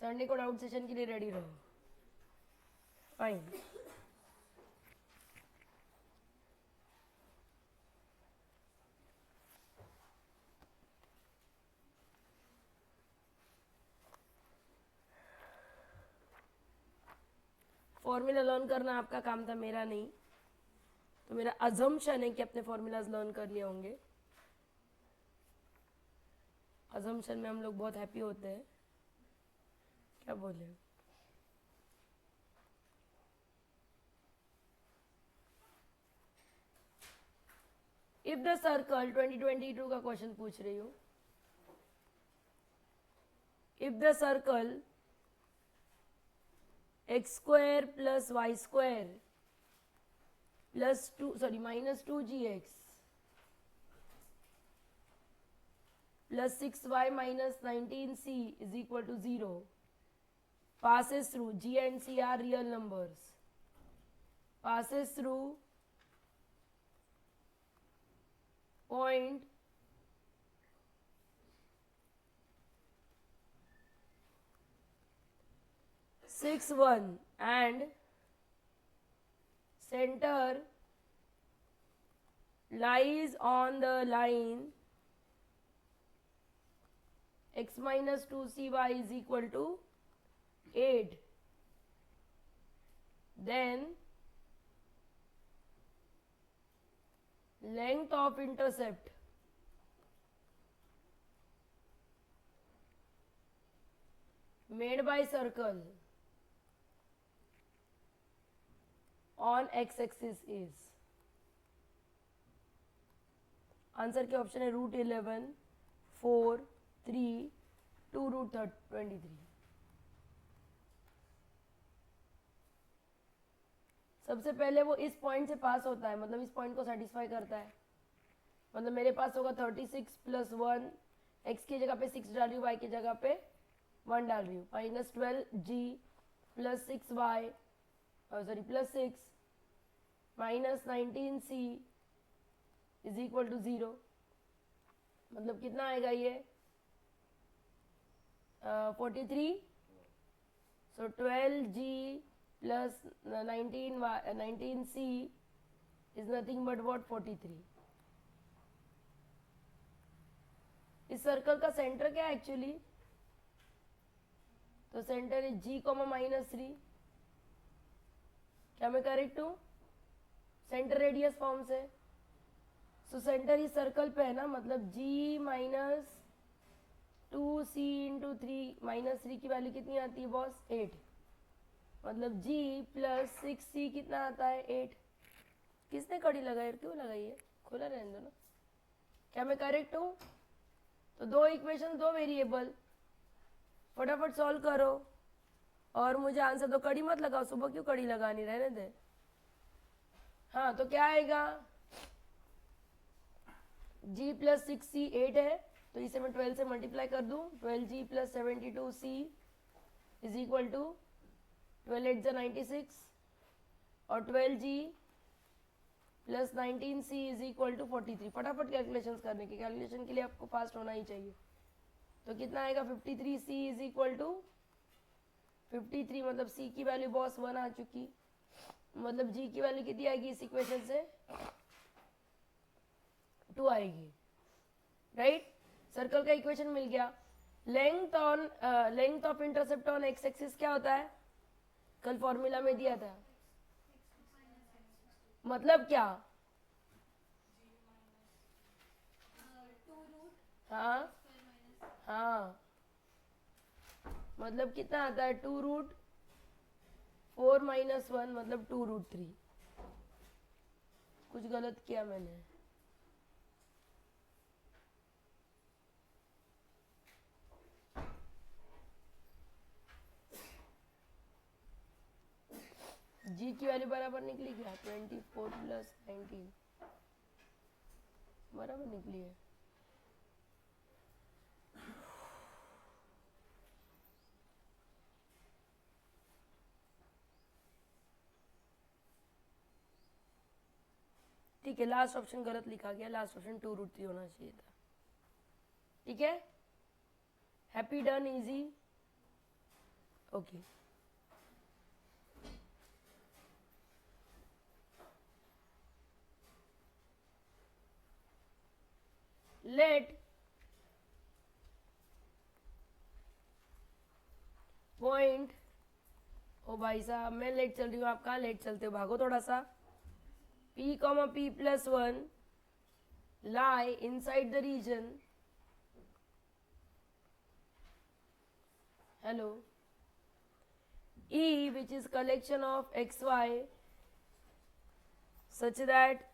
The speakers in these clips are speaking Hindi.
संडे को डाउट सेशन के लिए रेडी रहो। फाइन। फॉर्मूला लर्न करना आपका काम था, मेरा नहीं। तो मेरा अजम्पशन है कि अपने फॉर्मूलाज लर्न कर लिए होंगे। अजम्पशन में हम लोग बहुत हैप्पी होते हैं। क्या बोले? इफ द सर्कल 2022 का क्वेश्चन पूछ रही हूँ। If the circle x square plus y square plus minus 2gx plus 6y minus 19c is equal to 0 passes through g and c are real numbers, passes through point 6 1 and center lies on the line x minus 2cy is equal to 8, then length of intercept made by circle on x-axis is। Answer के ऑप्शन है √11, 4, 3, 2√23। सबसे पहले वो इस पॉइंट से पास होता है, मतलब इस पॉइंट को सेटिस्फाई करता है। मतलब मेरे पास होगा 36 प्लस 1, एक्स की जगह पे 6 डाल रही हूँ, वाई की जगह पे 1 डाल रही हूँ, minus 12g plus 6y plus 6 minus 19c is equal to 0। मतलब कितना आएगा ये? 43। So 12g plus 19c is nothing but what? 43। इस सर्कल का सेंटर क्या है एक्चुअली? तो सेंटर इज g, -3। क्या मैं करेक्ट हूँ? सेंटर रेडियस फॉर्म से। सो सेंटर इस सर्कल पे है ना, मतलब g माइनस 2c इंटू 3, -3 की वैल्यू कितनी आती है बॉस? 8। मतलब g प्लस 6c कितना आता है? 8। किसने कड़ी लगाई? क्यों लगाई है? खुला रहने दो ना। क्या मैं करेक्ट हूँ? तो दो इक्वेशन, दो वेरिएबल, फटाफट सॉल्व करो और मुझे आंसर दो। कड़ी मत लगाओ, सुबह क्यों कड़ी लगानी, रहने दे। हाँ, तो क्या आएगा? g प्लस 6c 8 है, तो इसे मैं 12 से मल्टीप्लाई कर दूं। 12g plus 72c is equal to 12 8 जा 96 और 12g plus 19c is equal to 43। फटाफट कैलकुलेशंस करने की, कैलकुलेशन के लिए आपको फास्ट होना ही चाहिए। तो कितना आएगा? 53c इज इक्वल टू 53, मतलब c की वैल्यू बॉस 1 आ चुकी, मतलब g की वैल्यू कितनी आएगी इस इक्वेशन से? 2 आएगी, राइट? सर्कल का इक्वेशन मिल गया। Length of intercept on x axis क्या होता है? कल फॉर्मूला में दिया था। मतलब क्या? हाँ हाँ, मतलब कितना आता है? 2√4 - 1, मतलब 2√3। कुछ गलत किया मैंने? जी की वैल्यू बराबर निकली क्या? 24 प्लस 19 बराबर निकली है। ठीक है, लास्ट ऑप्शन गलत लिखा गया, लास्ट ऑप्शन 2√3 होना चाहिए था। ठीक है, happy, done, easy. Okay let point, ओ भाई साहब मैं लेट चल रही हूँ, आप कहाँ लेट चलते हो, भागो थोड़ा सा। p comma p plus one lie inside the region, hello, E which is collection of xy such that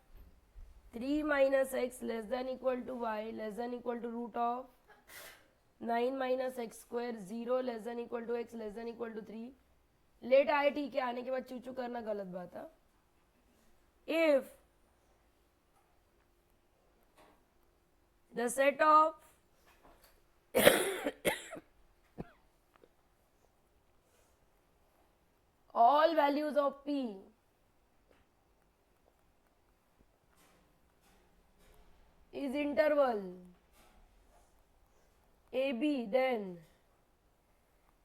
3 minus x less than equal to y less than equal to root of 9 minus x square 0 less than equal to x less than equal to 3. Late आए ठीक है, आने के बाद चू चू करना गलत बात है. If the set of all values of p is interval ab, then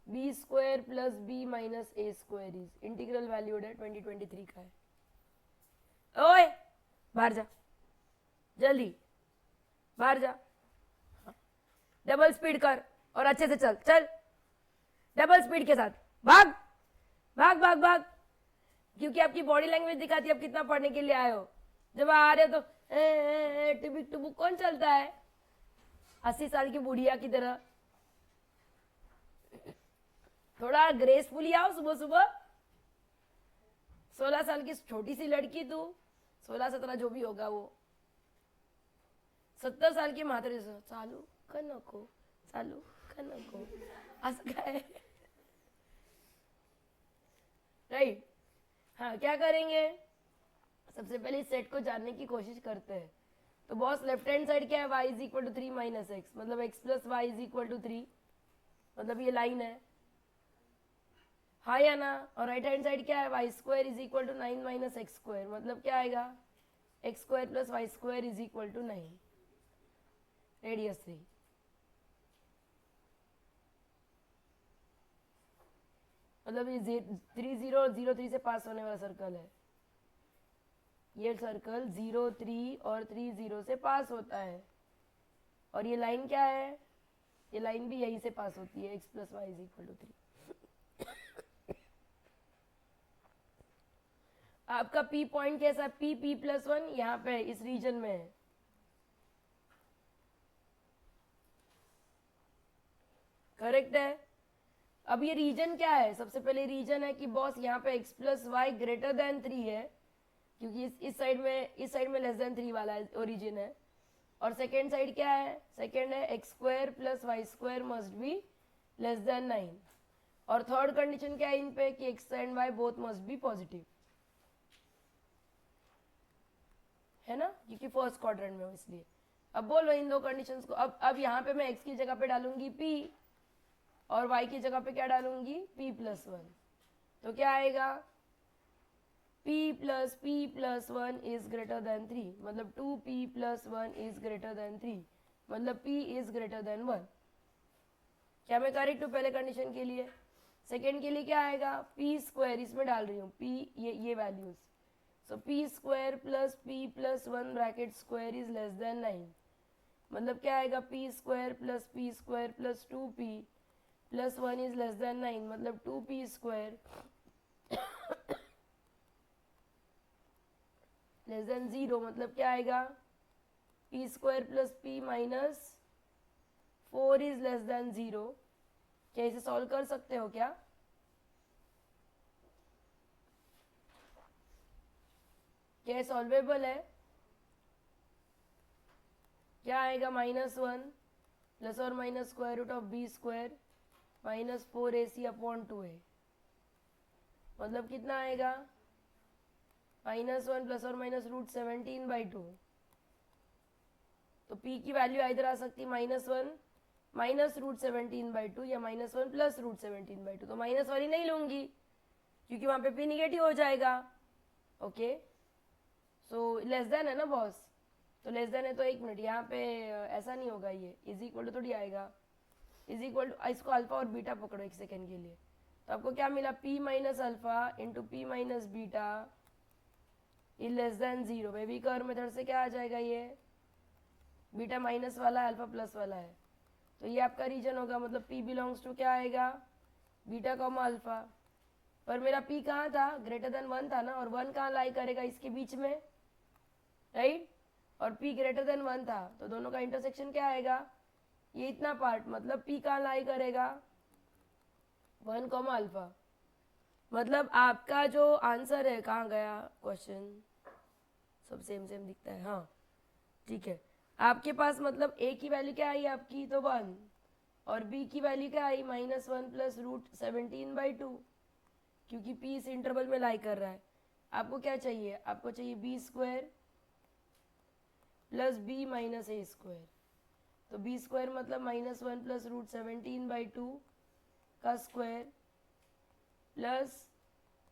b square plus b minus a square is integral valued है 2023 का है. ओए बाहर जा, जल्दी बाहर जा, डबल स्पीड कर और अच्छे से चल चल, डबल स्पीड के साथ भाग भाग भाग भाग, क्योंकि आपकी बॉडी लैंग्वेज दिखाती है आप कितना पढ़ने के लिए आए हो. जब आ रहे हो तो टिबिक टुबुक कौन चलता है 80 साल की बुढ़िया की तरह. थोड़ा ग्रेसफुली आओ सुबह सुबह. 16 साल की छोटी सी लड़की तू, 16-17 जो भी होगा वो, 70 साल की म्हातारी चालू कर नको चालू कर नको असं काय. राइट. हाँ क्या करेंगे, सबसे पहले इस सेट को जानने की कोशिश करते हैं. तो बॉस लेफ्ट हैंड साइड क्या है, y is equal to 3 minus x, मतलब x plus y is equal to 3, मतलब ये लाइन है, हाँ या ना. और राइट हैंड साइड क्या है, y square is equal to 9 minus x square, मतलब क्या आएगा x square plus y square is equal to 9, radius 3. मतलब ये 3003 से पास होने वाला सर्कल है. ये सर्कल 03 और 30 से पास होता है. और ये लाइन क्या है, ये लाइन भी यहीं से पास होती है, x plus y is equal to 3. आपका P पॉइंट कैसा है, P प्लस वन यहाँ पे इस रीजन में है. करेक्ट है. अब ये रीजन क्या है, सबसे पहले रीजन है कि बॉस यहाँ पे x plus y greater than 3 है, क्योंकि इस साइड में लेस देन 3 वाला ओरिजिन है. और सेकेंड साइड क्या है, सेकेंड है x square plus y square must be less than 9. और थर्ड कंडीशन क्या है इन पे कि x and y both must be positive, है ना, क्योंकि फर्स्ट क्वाड्रेंट में हो इसलिए. अब बोलो इन दो कंडीशंस को. अब यहाँ पे मैं x की जगह पे डालूंगी p और y की जगह पे क्या डालूंगी p प्लस वन. तो क्या आएगा, p plus one is greater than 3, मतलब 2p plus one is greater than 3, मतलब p इज ग्रेटर देन 1. क्या मैं करेक्ट हूँ पहले कंडीशन के लिए. सेकेंड के लिए क्या आएगा, p स्क्वायर, इसमें डाल रही हूँ p, ये values. So p square plus one bracket square is less than 9, मतलब क्या आएगा p square plus 2p plus one is less than 9, मतलब 2p स्क्वायर लेस देन 0, मतलब क्या आएगा p square plus p minus 4 is less than 0. क्या इसे सॉल्व कर सकते हो क्या, क्या सॉल्वेबल है. क्या आएगा -1 प्लस और minus square root of b square minus 4ac upon 2a, मतलब कितना आएगा -1 प्लस और माइनस रूट 17/2. तो p की वैल्यू इधर आ सकती -1 माइनस रूट 17/2 या -1 प्लस रूट 17/2. तो माइनस वाली नहीं लूंगी क्योंकि वहां पे p निगेटिव हो जाएगा. ओके सो लेस देन है ना बॉस, तो लेस देन है तो एक मिनट यहाँ पे ऐसा नहीं होगा, ये इज इक्वल टू थोड़ी आएगा, इज इक्वल टू, इसको अल्फा और बीटा पकड़ो एक सेकेंड के लिए. तो आपको क्या मिला, p minus alpha into P minus beta is less than 0। Baby curve method से क्या आ जाएगा, ये बीटा माइनस वाला है, अल्फा प्लस वाला है, तो ये आपका रीजन होगा। मतलब p बिलोंग्स टू क्या आएगा, बीटा कॉमा अल्फा। पर मेरा p कहाँ था, ग्रेटर देन 1 था ना, और 1 कहाँ लाई करेगा, इसके बीच में, राइट। और p ग्रेटर देन 1 था, तो दोनों का इंटरसेक्शन क्या आएगा, ये इतना पार्ट। मतलब p कहाँ लाई करेगा, 1 कॉमा अल्फा। मतलब आपका जो आंसर है, कहाँ गया क्वेश्चन, सब सेम सेम दिखता है, हाँ ठीक है। आपके पास मतलब a की वैल्यू क्या आई आपकी, तो 1, और b की वैल्यू क्या आई, -1 प्लस √17/2, क्योंकि p इस इंटरवल में लाई कर रहा है। आपको क्या चाहिए, आपको चाहिए b² plus b minus a²। तो b² मतलब -1 प्लस √17/2 का स्क्वायर प्लस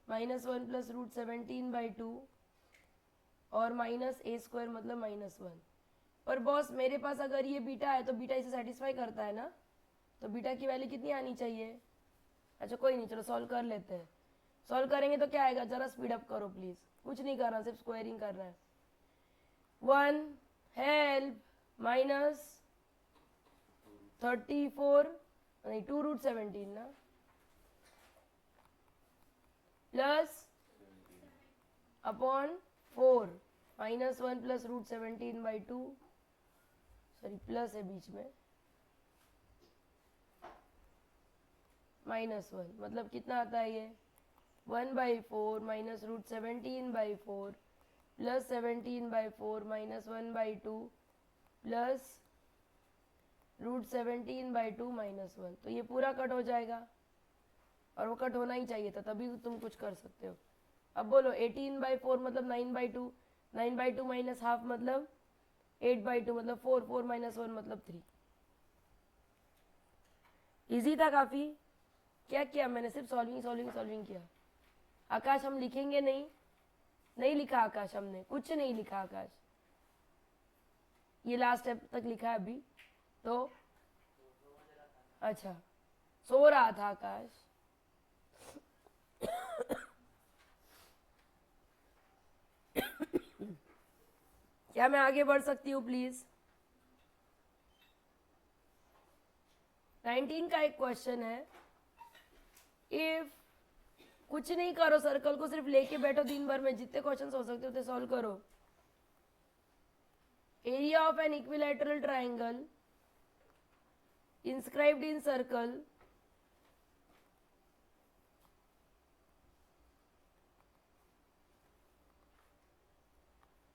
-1 प्लस √17/2 और माइनस a² मतलब -1। पर बॉस मेरे पास अगर ये बीटा है तो बीटा इसे सेटिस्फाई करता है ना, तो बीटा की वैल्यू कितनी आनी चाहिए। अच्छा कोई नहीं, चलो सॉल्व कर लेते हैं। सॉल्व करेंगे तो क्या आएगा, जरा स्पीड अप करो प्लीज, कुछ नहीं करना, सिर्फ स्क्वायरिंग करना है। 1 हेल्प -34 नहीं 2√17 ना, plus upon 4 -1 plus √17/2, sorry plus है बीच में, -1 मतलब कितना आता है ये 1/4 माइनस √17/4 प्लस 17/4 -1/2 प्लस √17/2 -1। तो ये पूरा कट हो जाएगा, और वो कट होना ही चाहिए था, तभी तुम कुछ कर सकते हो। अब बोलो 18/4 मतलब 9/2, 9/2 माइनस हाफ मतलब 8/2 मतलब 4, 4 माइनस 1 मतलब 3। इजी था काफ़ी। क्या किया मैंने, सिर्फ सॉल्विंग सॉल्विंग सॉल्विंग किया। आकाश हम लिखेंगे नहीं, नहीं लिखा आकाश, हमने कुछ नहीं लिखा आकाश, ये लास्ट स्टेप तक लिखा है अभी तो। अच्छा सो रहा था आकाश। क्या मैं आगे बढ़ सकती हूँ प्लीज। 19 का एक क्वेश्चन है, इफ कुछ नहीं करो, सर्कल को सिर्फ लेके बैठो दिन भर में, जितने क्वेश्चन हो सकते उतने सॉल्व करो। Area of an equilateral triangle inscribed in circle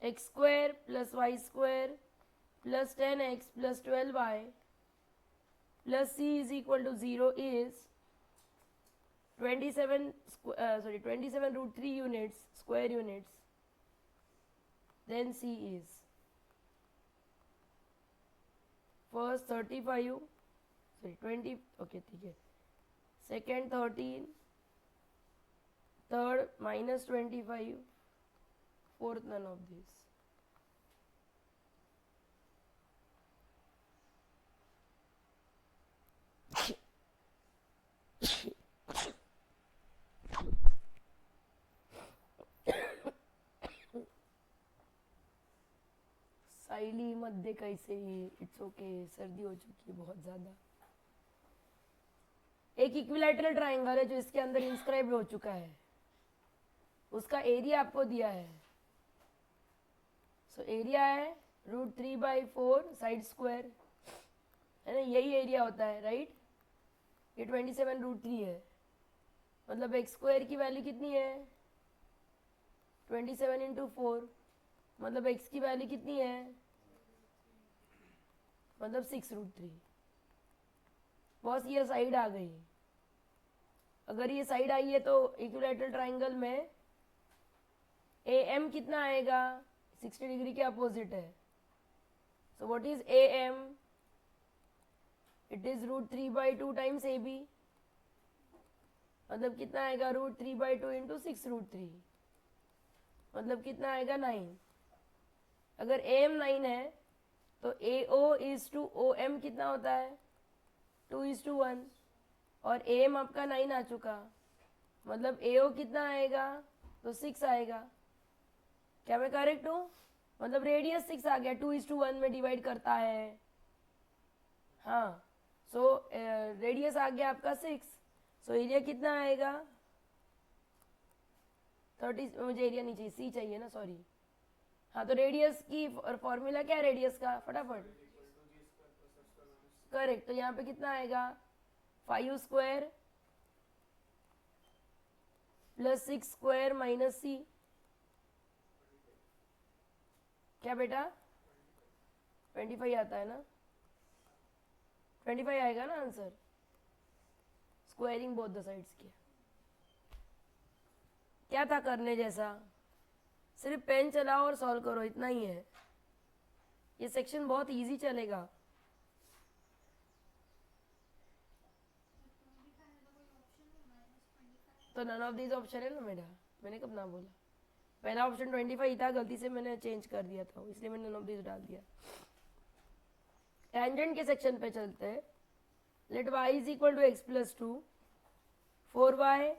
x² plus y² plus 10x plus 12y plus c is equal to 0 is 27 √3 units, square units. Then c is first 35, 20, okay ठीक है, second 13, third -25, fourth none of these. साइली मध्य कैसे ही, इट्स ओके, सर्दी हो चुकी है बहुत ज़्यादा। एक इक्विलैटरल ट्राइंगल है जो इसके अंदर इंस्क्राइब हो चुका है, उसका एरिया आपको दिया है। सो एरिया है √3/4 साइड स्क्वायर, है ना, यही एरिया होता है राइट। ये 27 √3 है, मतलब x² की वैल्यू कितनी है 27 इंटू 4, मतलब x की वैल्यू कितनी है, मतलब 6 √3। बॉस ये साइड आ गई, अगर ये साइड आई है तो इक्विलैटरल ट्राइंगल में AM कितना आएगा, 60 डिग्री के अपोजिट है। सो what is AM, it is √3/2 times AB, मतलब कितना आएगा √3/2 इंटू 6 √3, मतलब कितना आएगा 9। अगर AM 9 है तो AO is to OM कितना होता है 2:1, और एम आपका 9 आ चुका, मतलब एओ कितना आएगा, तो 6 आएगा। क्या मैं करेक्ट हूँ? मतलब रेडियस 6 आ गया, 2:1 में डिवाइड करता है। हाँ, सो रेडियस आ गया आपका 6, सो एरिया कितना आएगा 30, मुझे एरिया नहीं चाहिए, सी चाहिए ना, सॉरी। हाँ, तो रेडियस की फॉर्मूला क्या है रेडियस का, फटाफट। करेक्ट, तो यहाँ पे कितना आएगा 5 स्क्वायर प्लस 6 स्क्वायर माइनस सी। क्या बेटा 25 आता है ना, 25 आएगा ना answer, squaring both the sides किया। क्या था करने जैसा, सिर्फ पेन चलाओ और सॉल्व करो, इतना ही है। ये सेक्शन बहुत इजी चलेगा। तो नन ऑफ दीज ऑप्शन है ना मेरा, मैंने कब ना बोला, पहला ऑप्शन 25 था, गलती से मैंने चेंज कर दिया था, इसलिए मैंने नन ऑफ दीज डाल दिया। टेंजेंट के सेक्शन पे चलते हैं। Let y is equal to x plus 2, 4y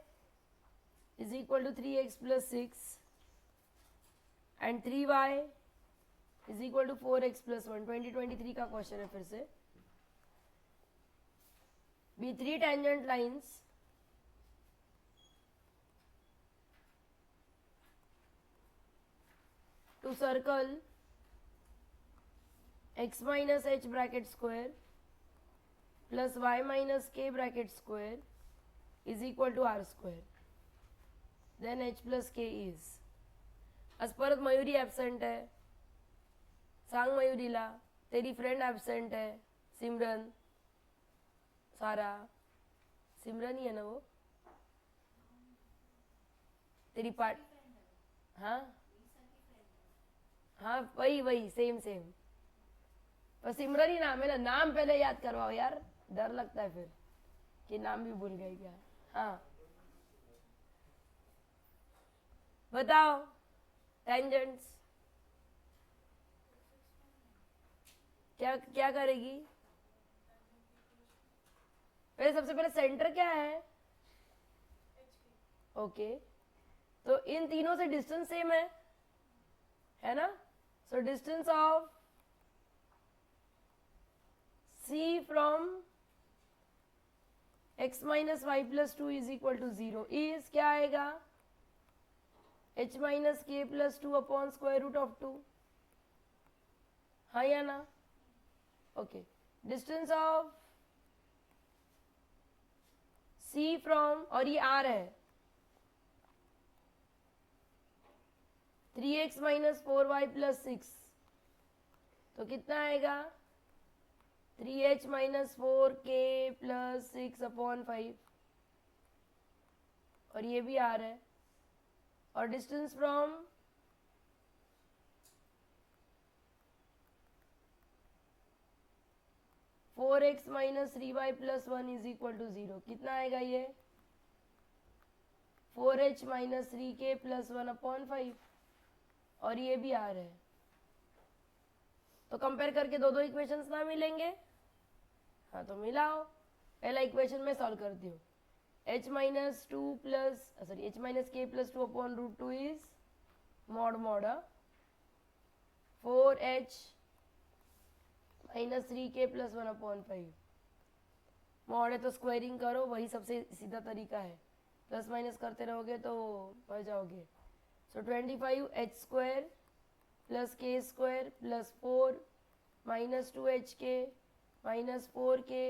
is equal to 3x plus 6 and 3y is equal to 4x plus 1। 2023 का क्वेश्चन है फिर से। B 3 tangent lines to circle x minus h bracket square plus y minus k bracket square is equal to r square. Then h plus k is. अस्परत मयूरी एब्सेंट है, सांग मयूरीला, तेरी फ्रेंड एब्सेंट है, सिमरन, सारा, सिमरन ही है ना वो, तेरी पार्ट, हाँ हाँ वही वही सेम सेम, पर सिमरन ही नाम है ना, नाम पहले याद करवाओ यार, डर लगता है फिर कि नाम भी भूल गए क्या। हाँ बताओ टेंजेंट्स क्या क्या करेगी। पहले सबसे पहले सेंटर क्या है, ओके, तो इन तीनों से डिस्टेंस सेम है ना, so distance of C from x minus y plus 2 is equal to 0 is क्या आएगा, h minus k plus 2 upon square root of 2, हाँ या ना, okay. Distance of C from, और ये r है, 3x minus 4y plus 6, तो कितना आएगा 3h minus 4k plus 6 upon 5, और ये भी r है, और distance from four x minus 3y plus 1 is equal to 0, कितना आएगा ये 4h minus 3k plus 1 upon 5, और ये भी r है। तो कंपेयर करके दो इक्वेशंस ना मिलेंगे, हाँ तो मिलाओ। पहला इक्वेशन में सॉल्व करती हूँ, h minus 2 plus sorry h minus k plus 2 upon root 2 is mod mod 4h minus 3k plus 1 upon 5, mod है तो स्क्वायरिंग करो, वही सबसे सीधा तरीका है, प्लस माइनस करते रहोगे तो बढ़ जाओगे। So 25h square plus k square plus 4 minus 2hk minus 4k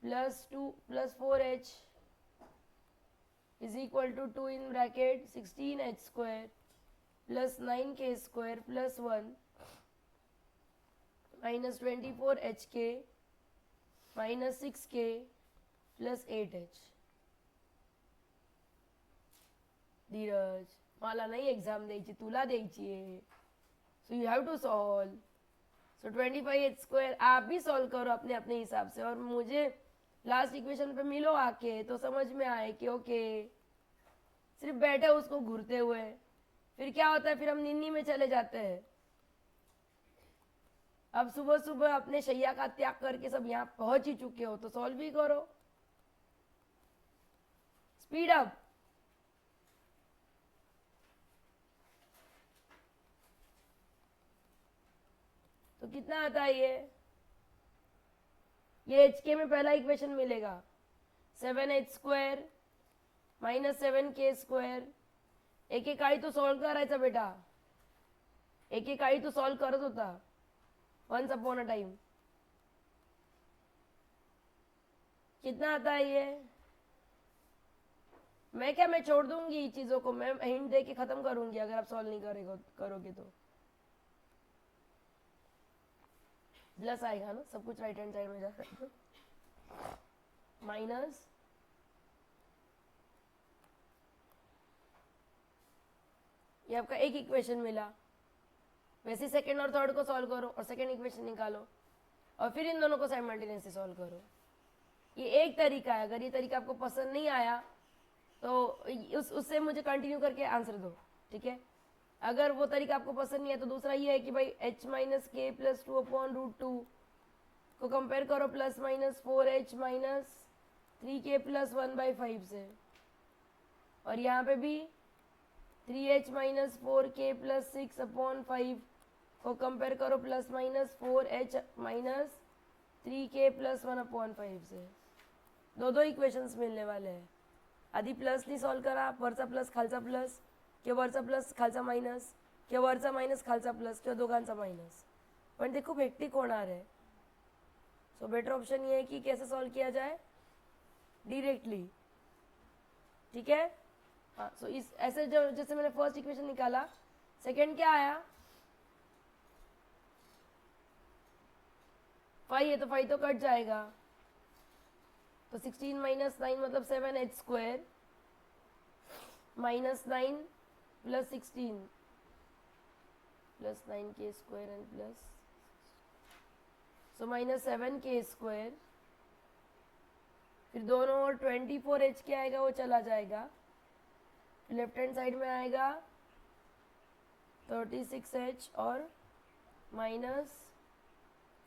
plus 2 plus 4h is equal to 2 in bracket 16h square plus 9k square plus 1 minus 24hk minus 6k plus 8h। Dheeraj, मला नाही एक्झाम द्यायची, तुला द्यायची आहे, so you have to solve. So 25h square आप भी सॉल्व करो अपने अपने हिसाब से, और मुझे लास्ट इक्वेशन पे मिलो आके तो समझ में आए कि ओके, सिर्फ बैठे उसको घूरते हुए, फिर क्या होता है, फिर हम निन्नी में चले जाते हैं। अब सुबह सुबह अपने शैया का त्याग करके सब यहाँ पहुंच ही चुके हो, तो सॉल्व भी करो। Speed up. तो कितना आता है ये एच के में पहला इक्वेशन मिलेगा 7h² माइनस 7k²। एक एक आई तो सॉल्व करायचा बेटा, एक एक आई तो सॉल्व करत होता वंस अपॉन अ टाइम। कितना आता है ये? मैं छोड़ दूंगी चीजों को, मैं हिंट दे के खत्म करूंगी अगर आप सॉल्व नहीं करोगे तो। प्लस आएगा ना, सब कुछ राइट हैंड साइड में जा सकते। माइनस ये आपका एक इक्वेशन मिला। वैसे सेकंड और थर्ड को सॉल्व करो और सेकंड इक्वेशन निकालो और फिर इन दोनों को साइमल्टेनियसली सॉल्व करो। ये एक तरीका है। अगर ये तरीका आपको पसंद नहीं आया तो उससे मुझे कंटिन्यू करके आंसर दो, ठीक है। अगर वो तरीका आपको पसंद नहीं है तो दूसरा ये है कि भाई h माइनस के प्लस 2/√2 को कंपेयर करो plus minus 4h minus 3k plus 1/5 से, और यहाँ पे भी 3h माइनस 4k प्लस 6/5 को कंपेयर करो plus minus 4h minus 3k plus 1/5 से। दो दो इक्वेशंस मिलने वाले हैं। आधी प्लसनी सॉल्व करा, वरचा प्लस खालचा प्लस किंवा वरचा प्लस खालचा मायनस किंवा वरचा मायनस खालचा प्लस किंवा दोघांचा मायनस, पण ते खूप हेक्टिक होणार है। सो बेटर ऑप्शन ये है कि कैसे सॉल्व किया जाए, डायरेक्टली, ठीक है। हाँ, सो इस ऐसे जो जैसे मैंने फर्स्ट इक्वेशन निकाला, सेकंड क्या आया 5 है तो 5 तो कट जाएगा, तो 16 माइनस 9 मतलब 7h² minus 9 plus 16 plus 9k² and plus so minus 7k²। फिर दोनों और 24h के आएगा, वो चला जाएगा। लेफ्ट हैंड साइड में आएगा 36h और माइनस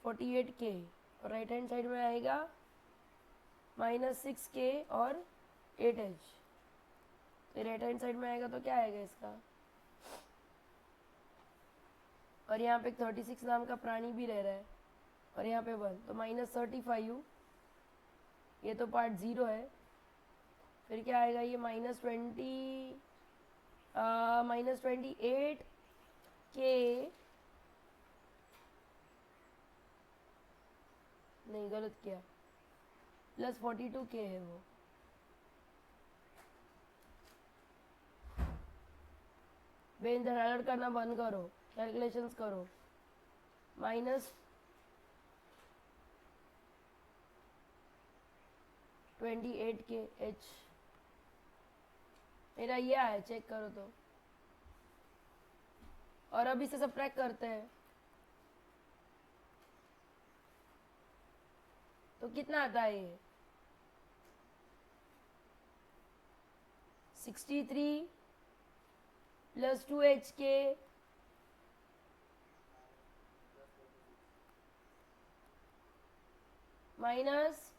48k, और राइट हैंड साइड में आएगा माइनस 6k और 8h। तो राइट हैंड साइड में आएगा तो क्या आएगा इसका, और यहाँ पे 36 नाम का प्राणी भी रह रहा है और यहाँ पे 1, तो माइनस 35, ये तो पार्ट 0 है। फिर क्या आएगा ये माइनस 28k, नहीं गलत किया, प्लस 42k है वो। बेंच अलर्ट करना बंद करो, कैलकुलेशंस करो। माइनस 28k मेरा ये आया, चेक करो तो। और अब इसे सबट्रैक्ट करते हैं तो कितना आता है ये 63 प्लस 2hk माइनस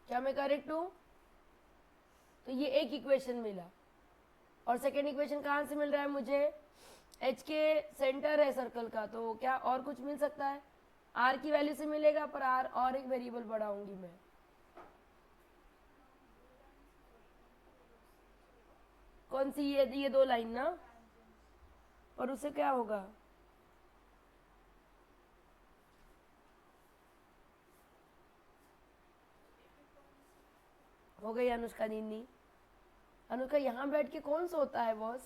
क्या मैं करेक्ट हूं? तो ये एक इक्वेशन मिला, और सेकेंड इक्वेशन कहाँ से मिल रहा है मुझे, h के सेंटर है सर्कल का, तो क्या और कुछ मिल सकता है? r की वैल्यू से मिलेगा, पर r और एक वेरिएबल बढ़ाऊंगी मैं। कौन सी ये दो लाइन ना, और उससे क्या होगा, हो गई अनुष्का दीदी। अनुष्का यहाँ बैठ के कौन सोता है बॉस?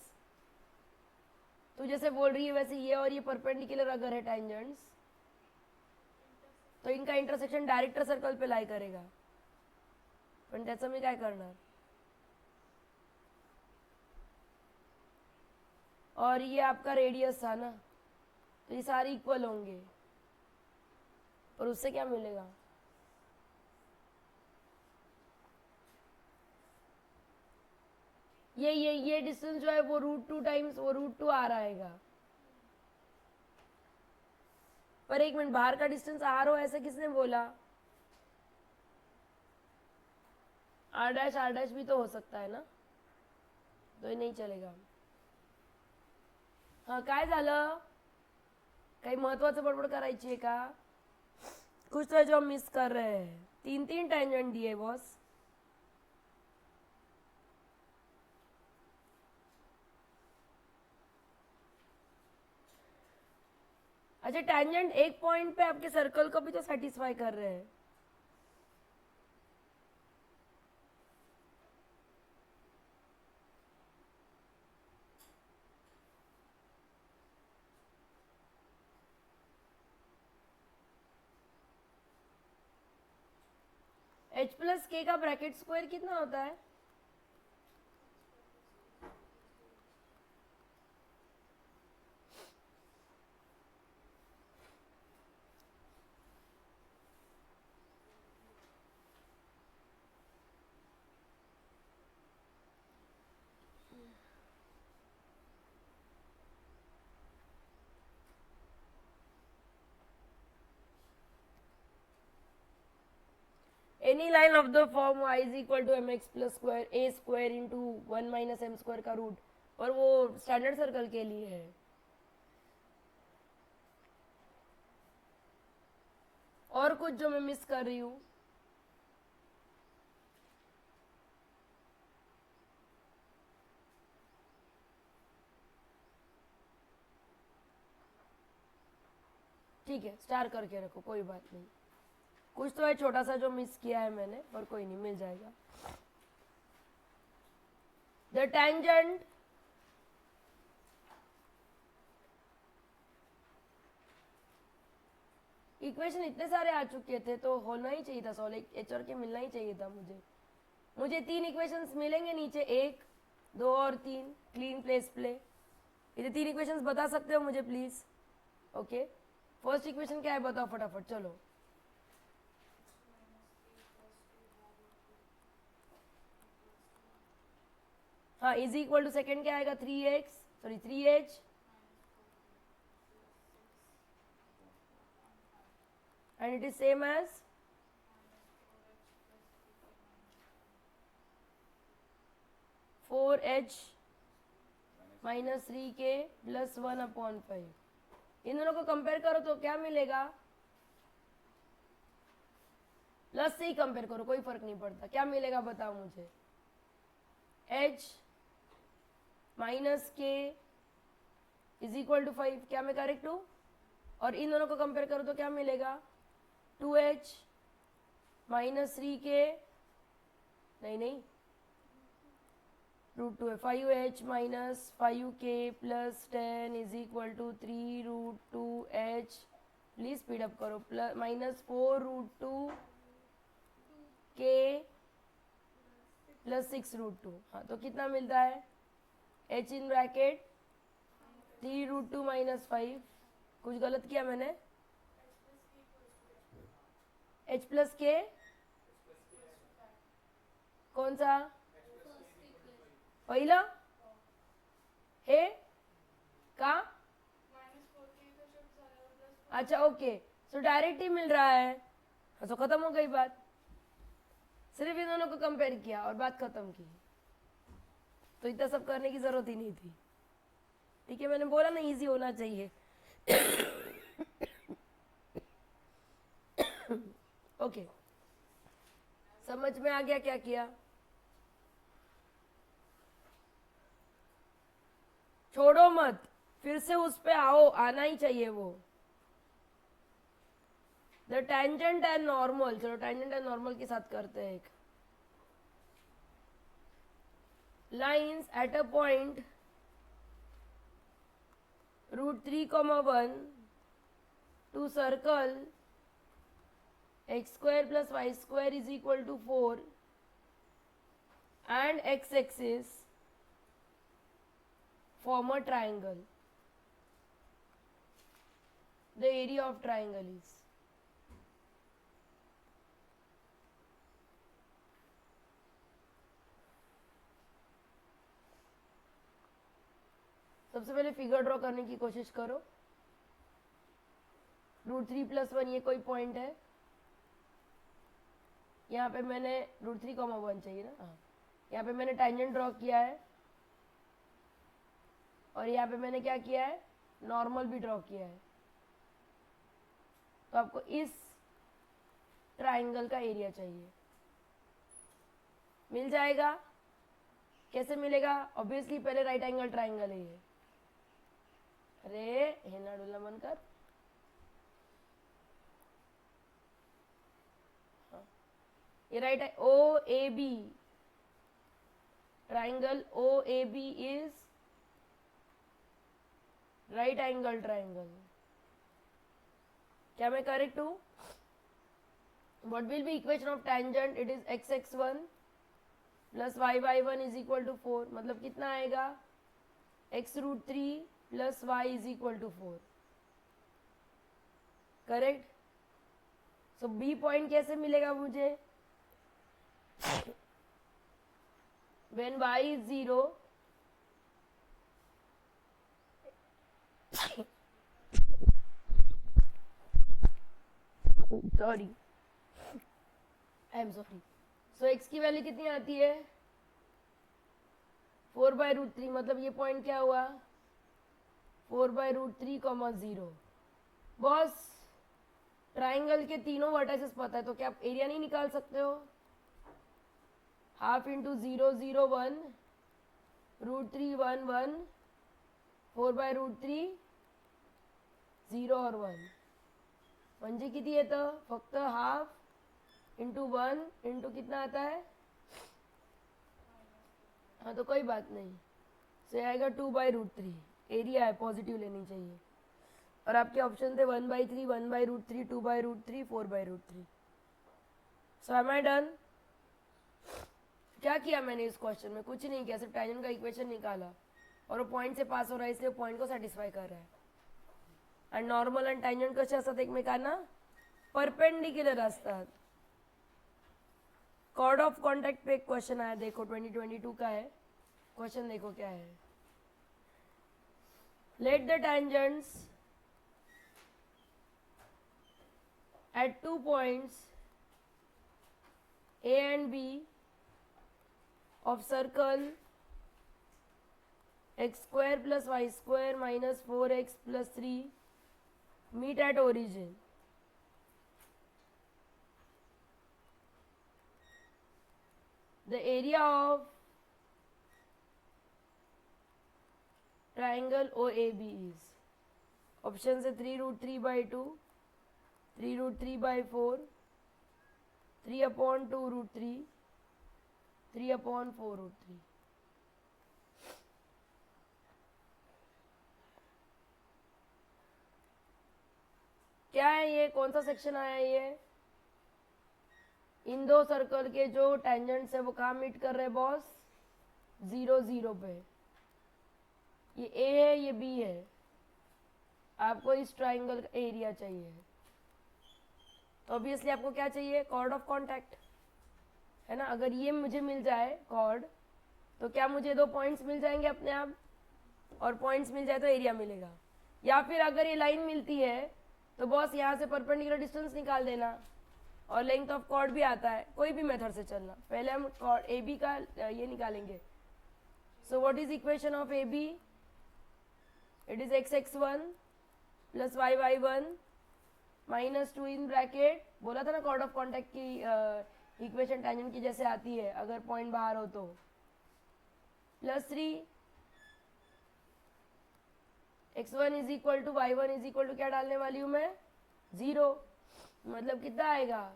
तू जैसे बोल रही है वैसे ये और ये परपेंडिकुलर अगर है टेंजेंट्स तो इनका इंटरसेक्शन डायरेक्टर सर्कल पे लाई करेगा, पण त्याचं मी काय करणार? और ये आपका रेडियस था ना, तो ये सारे इक्वल होंगे, और उससे क्या मिलेगा, ये डिस्टेंस जो है वो √2 टाइम्स वो √2 आ रहेगा, पर एक मिनट, बाहर का डिस्टेंस आर हो ऐसे किसने बोला? आर डैश भी तो हो सकता है ना, तो ये नहीं चलेगा. हा, काय झालं? काही महत्वाचं बडबड करायची आहे का? कुछ तो है जो हम मिस कर रहे हैं. 3 टेंजेंट दिए बॉस. अच्छा, टेंजेंट एक पॉइंट पे आपके सर्कल को भी तो सेटिस्फाई कर रहे हैं. h प्लस के का ब्रैकेट स्क्वायर कितना होता है? Any line of the form y is equal to mx plus square a square into 1 minus m square का रूट, और वो स्टैंडर्ड सर्कल के लिए है. और कुछ जो मैं मिस कर रही हूँ? ठीक है, स्टार करके रखो, कोई बात नहीं. कुछ तो है छोटा सा जो मिस किया है मैंने, पर कोई नहीं, मिल जाएगा. द टेंजेंट इक्वेशन इतने सारे आ चुके थे तो होना ही चाहिए था सॉल्व. एच और के मिलना ही चाहिए था मुझे 3 इक्वेशंस मिलेंगे नीचे, 1 2 और 3. Clean place play. ये 3 इक्वेशंस बता सकते हो मुझे प्लीज? ओके, फर्स्ट इक्वेशन क्या है बताओ फटाफट, चलो. हाँ, इज इक्वल टू सेकेंड क्या आएगा? 3h and it is same as (4h minus 3k plus 1/5). इन दोनों को कंपेयर करो तो क्या मिलेगा? प्लस से ही कंपेयर करो, कोई फर्क नहीं पड़ता. क्या मिलेगा बताओ मुझे? h माइनस के इज इक्वल टू 5. क्या मैं करेक्ट हूँ? और इन दोनों को कंपेयर करो तो क्या मिलेगा? 2h माइनस 3k, नहीं रूट 2 है. 5h minus 5k plus 10 is equal to 3 root 2h. Please speed up करो. Plus minus 4 root 2k plus 6 root 2. हाँ, तो कितना मिलता है? h in bracket 3 root 2 minus 5. कुछ गलत किया मैंने? h प्लस के कौन सा? पहिलं हे का? अच्छा ओके, सो डायरेक्ट ही मिल रहा है. तो खत्म हो गई बात. सिर्फ इन दोनों को कंपेयर किया और बात खत्म की, तो इतना सब करने की जरूरत ही नहीं थी. ठीक है, मैंने बोला ना इजी होना चाहिए. ओके, समझ में आ गया क्या किया? छोड़ो मत, फिर से उस पे आओ, आना ही चाहिए वो. The tangent and normal. चलो टेंजेंट एंड नॉर्मल के साथ करते हैं. एक lines at a point √3, 1 to सर्कल x² plus y² is equal to 4 and x-axis form a triangle. The area of triangle is. सबसे पहले फिगर ड्रॉ करने की कोशिश करो. √3 + 1 ये कोई पॉइंट है, यहाँ पे मैंने √3, 1 चाहिए ना, हाँ, यहाँ पे मैंने टेंजेंट ड्रॉ किया है और यहाँ पे मैंने क्या किया है, नॉर्मल भी ड्रॉ किया है। तो आपको इस ट्राइंगल का एरिया चाहिए, मिल जाएगा। कैसे मिलेगा? ऑब्वियसली पहले राइट एंगल ट्राइंगल है ये। अरे हेना डुल्ला मन कर, हाँ, ये राइट है। O A B, triangle O A B is right angle triangle. क्या मैं करेक्ट हूं? What will be equation of tangent? It is x(x1) plus y(y1) is equal to 4। मतलब कितना आएगा? x√3 plus y is equal to 4। Correct? So B point कैसे मिलेगा मुझे? when y is 0 sorry, I am sorry. So x की वैल्यू कितनी आती है? 4/√3। मतलब ये पॉइंट क्या हुआ? 4/√3, 0। बॉस ट्राइंगल के तीनों वर्टाइसेस पता है, तो क्या आप एरिया नहीं निकाल सकते हो? हाफ इंटू 0 0 1 √3 1 1 4/√3 0 और 1 म्हणजे किती येतं? फक्त हाफ इंटू 1 इंटू कितना आता है? हाँ तो कोई बात नहीं, से आएगा 2/√3। एरिया है, पॉजिटिव लेनी चाहिए। और आपके ऑप्शन थे 1/3 1/√3 2/√3 4/√3। So am I done? क्या किया मैंने इस क्वेश्चन में? कुछ नहीं किया, सिर्फ टेंजेंट का इक्वेशन निकाला और वो पॉइंट से पास हो रहा है, इसलिए पॉइंट को सेटिस्फाई कर रहा है। आणि नॉर्मल आणि टँजंट कसे असतात एकमेकांना? परपेंडिक्युलर असतात। कॉर्ड ऑफ कॉन्टैक्ट पे एक क्वेश्चन आया, देखो 2022 का है क्वेश्चन, देखो क्या है। Let the tangents at 2 points A and B of circle x² plus y² minus 4x plus 3 meet at origin. The area of triangle OAB is, option से 3√3/2, 3√3/4, 3/2√3, 3/4√3। क्या है ये? कौन सा सेक्शन आया ये? इन दो सर्कल के जो टेंजेंट्स है वो कहाँ मीट कर रहे हैं बॉस? 0 0 पे। ये ए है, ये बी है। आपको इस ट्राइंगल का एरिया चाहिए, तो ऑब्वियसली आपको क्या चाहिए? कॉर्ड ऑफ कॉन्टैक्ट, है ना। अगर ये मुझे मिल जाए कॉर्ड, तो क्या मुझे दो पॉइंट्स मिल जाएंगे अपने आप? और पॉइंट्स मिल जाए तो एरिया मिलेगा। या फिर अगर ये लाइन मिलती है तो बॉस यहाँ से परपेंडिकुलर डिस्टेंस निकाल देना, और लेंथ ऑफ कॉर्ड भी आता है, कोई भी मेथड से चलना। पहले हम कॉर्ड ए बी का ये निकालेंगे। So what is equation of A B? It is x(x1) plus y(y1) minus 2 in bracket, बोला था ना कॉर्ड ऑफ कॉन्टैक्ट की इक्वेशन टेंजेंट की जैसे आती है अगर पॉइंट बाहर हो तो, plus 3 x1 is equal to y1 is equal to क्या डालने वाली हूँ मैं? 0। मतलब कितना आएगा?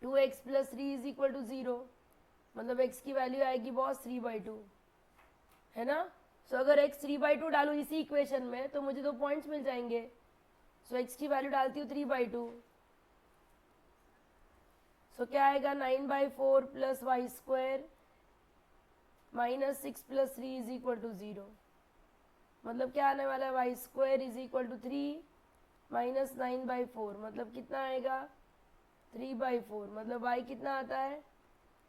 2x plus 3 is equal to 0। मतलब x की वैल्यू आएगी बॉस 3/2, है ना। सो अगर x 3/2 डालूँ इसी इक्वेशन में तो मुझे दो पॉइंट्स मिल जाएंगे। सो x की वैल्यू डालती हूँ 3/2। सो क्या आएगा? 9/4 plus y² minus 6 plus 3 is equal to 0। मतलब क्या आने वाला है? y² is equal to 3 minus 9/4। मतलब कितना आएगा? 3/4। मतलब y कितना आता है?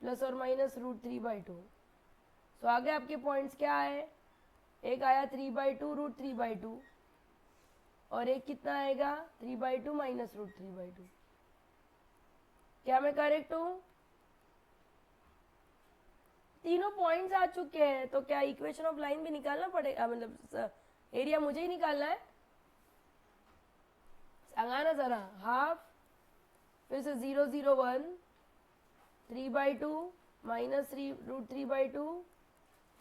प्लस और माइनस √3/2। सो आगे आपके पॉइंट्स क्या है? एक आया 3/2 √3/2, और एक कितना आएगा 3/2 माइनस रूट 3/2। क्या मैं करेक्ट हूं? तीनों पॉइंट्स आ चुके हैं, तो क्या इक्वेशन ऑफ लाइन भी निकालना पड़ेगा, मतलब एरिया मुझे ही निकालना है? सांगा ना जरा। हाफ, फिर से 0 0 1, 3/2 माइनस रूट 3/2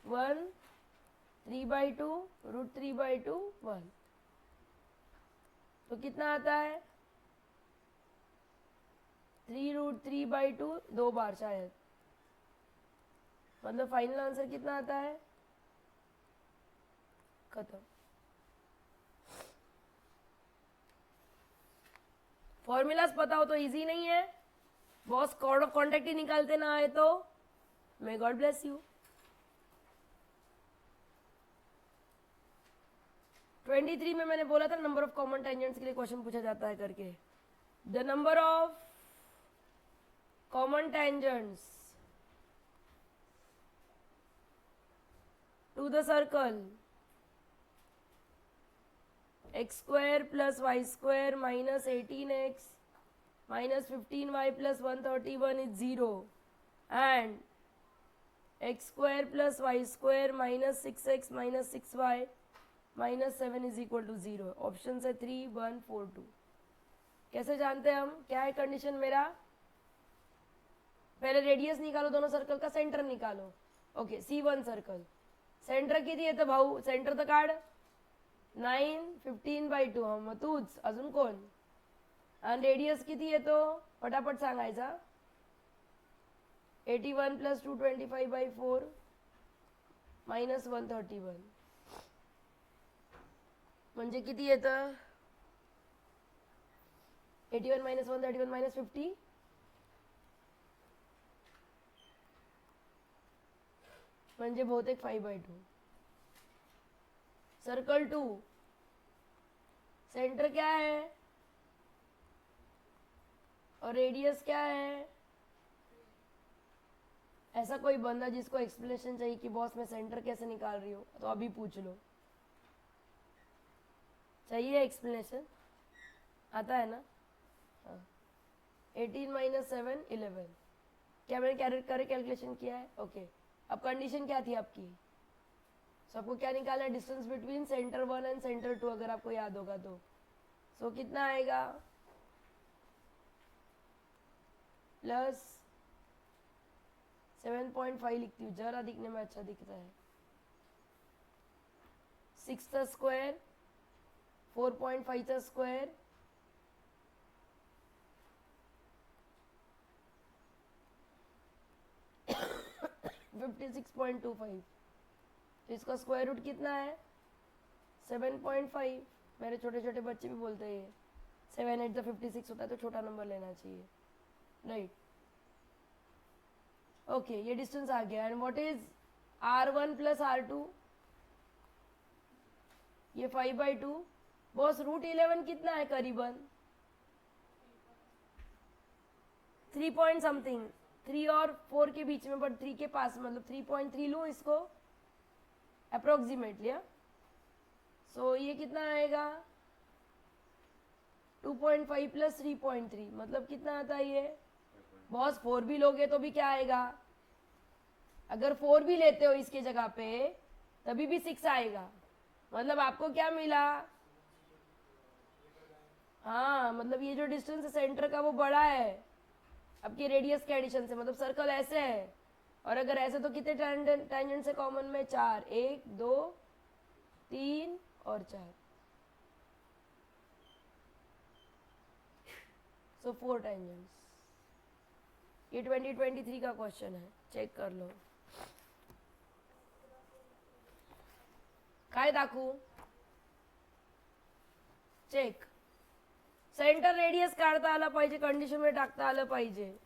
1, 3/2 रूट 3/2 1। तो कितना आता है 3√3/2 दो बार शायद, मतलब फाइनल आंसर कितना आता है? खत्म। फॉर्मूलाज पता हो तो इजी नहीं है, बॉस कोड ऑफ कॉन्टेक्ट ही निकालते ना आए तो मे गॉड ब्लेस यू। 23 में मैंने बोला था नंबर ऑफ कॉमन टेंजेंट्स के लिए क्वेश्चन पूछा जाता है करके। The number of common tangents to the circle x² plus y² minus 18x minus 15y plus 131 is 0 and x² plus y² minus 6x minus 6y minus 7 is equal to 0। Option है 3 1 4 2। कैसे जानते हैं हम? क्या है कंडीशन मेरा? पहले रेडियस निकालो दोनों सर्कल का, सेंटर निकालो। ओके, C1 सर्कल सेंटर किती येतं भाऊ? सेंटर तर काढ। 9 15/2 हम तूच, अजून कोण? आणि रेडियस किती येतो पटापट सांगायचा? 81 + 225/4 मायनस 131 म्हणजे किती येतं? 81 - 131 - 50 म्हणजे बहुतेक 5/2। सर्कल 2 सेंटर क्या है और रेडियस क्या है? ऐसा कोई बंदा जिसको एक्सप्लेनेशन चाहिए कि बॉस मैं सेंटर कैसे निकाल रही हूँ, तो अभी पूछ लो। चाहिए एक्सप्लेनेशन? आता है ना? हाँ। 18 - 7 11। क्या मैंने कैलकुलेशन किया है? ओके। अब कंडीशन क्या थी आपकी? सबको क्या निकालना है? Distance between centre 1 and centre 2, अगर आपको याद होगा तो। सो कितना आएगा? प्लस 7.5 लिखती हूँ, जरा दिखने में अच्छा दिखता है। 6 का स्क्वायर 4.5 का स्क्वायर 56.25। तो इसका स्क्वायर रूट कितना है? 7.5। मेरे छोटे छोटे बच्चे भी बोलते हैं 7 8 द 56 होता है, तो छोटा नंबर लेना चाहिए, राइट? ओके, ये डिस्टेंस आ गया। And what is R1 + R2? ये 5/2। बॉस रूट 11 कितना है करीबन? 3 पॉइंट समथिंग, 3 और 4 के बीच में, बट 3 के पास, मतलब 3.3 लूँ इसको अप्रोक्सीमेटली। सो ये कितना आएगा? 2.5 + 3.3 मतलब कितना आता है ये? बॉस 4 भी लोगे तो भी क्या आएगा? अगर 4 भी लेते हो इसके जगह पे तभी भी 6 आएगा। मतलब आपको क्या मिला? हाँ, मतलब ये जो डिस्टेंस है सेंटर का वो बड़ा है आपके रेडियस के एडिशन से। मतलब सर्कल ऐसे है, और अगर ऐसे तो कितने टेंजेंट से कॉमन में? 4, 1 2 3 और 4, सो 4 टेंजेंट्स। ये 2023 का क्वेश्चन है, चेक कर लो। काय दाखवू? चेक। सेंटर रेडियस काढता आला पाहिजे, कंडिशन मध्ये टाकता आलं पाहिजे,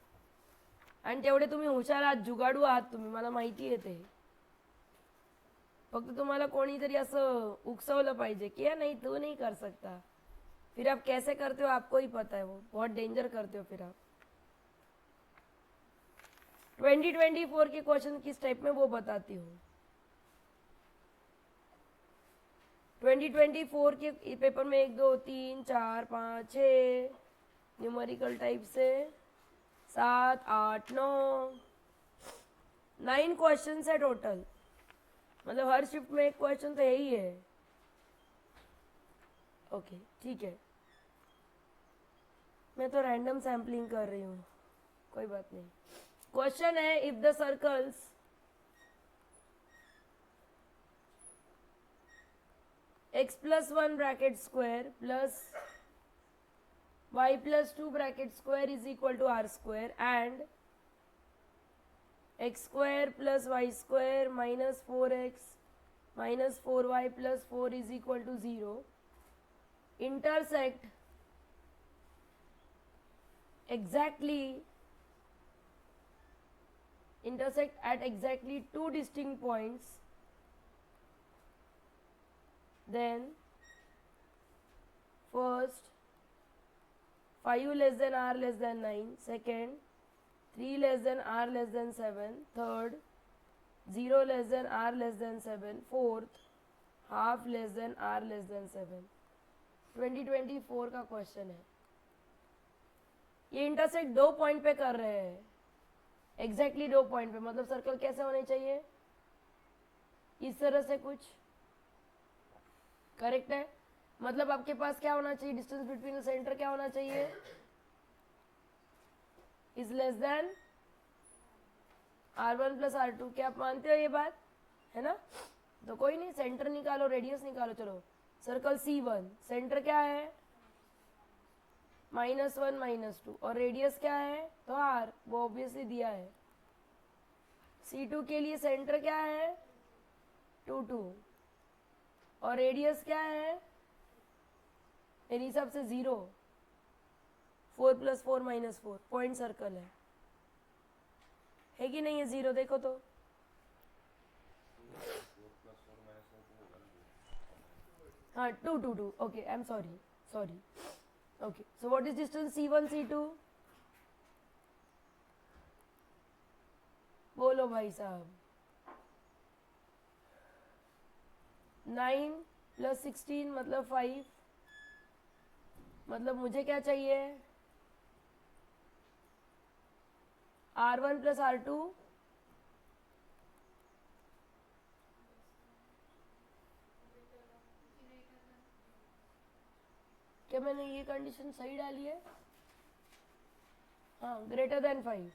आणि तेवढे तुम्ही हुशार आहात, जुगाडू आहात तुम्ही, मला माहिती आहे ते। फक्त तुम्हाला कोणीतरी असं उकसवलं पाहिजे कि नहीं तू नहीं कर सकता। फिर आप कैसे करते हो आपको ही पता है, वो बहुत डेंजर करते हो फिर आप। 2024 के क्वेश्चन किस टाइप में वो बताती हूँ। 2024 के पेपर में 1 2 3 4 5 6 न्यूमेरिकल टाइप से 7 8 9 क्वेश्चन है टोटल, मतलब हर शिफ्ट में एक क्वेश्चन तो यही है। ओके ठीक है, मैं तो रैंडम सैम्पलिंग कर रही हूँ, कोई बात नहीं। क्वेश्चन है, if the circles x+1 bracket square plus y+2 bracket square is equal to r square and x square plus y square minus 4x minus 4y plus 4 is equal to 0 intersect at exactly two distinct points, then first 5 less than r less than 9, second 3 less than r less than 7, third 0 less than r less than 7, fourth half less than r less than 7। 2024 का क्वेश्चन है। ये इंटरसेक्ट दो पॉइंट पे कर रहे हैं, एग्जैक्टली दो पॉइंट पे, मतलब सर्कल कैसे होने चाहिए, इस तरह से कुछ, करेक्ट है। मतलब आपके पास क्या होना चाहिए, डिस्टेंस बिटवीन द सेंटर क्या होना चाहिए, is less than r1 plus r2। क्या आप मानते हो ये बात, है ना? तो कोई नहीं, सेंटर निकालो, रेडियस निकालो। चलो सर्कल C1, सेंटर क्या है -1 -2 और रेडियस क्या है तो r, वो ऑब्वियसली दिया है। C2 के लिए सेंटर क्या है 2 2 और रेडियस क्या है मेरे हिसाब से 0, 4 + 4 - 4 पॉइंट सर्कल है कि नहीं है 0, देखो तो। हाँ 2 2 2, okay I am sorry. Okay, so what is distance C1 C2, बोलो भाई साहब। 9 + 16 मतलब 5, मतलब मुझे क्या चाहिए r1 + r2 क्या मैंने ये कंडीशन सही डाली है? हाँ, ग्रेटर देन 5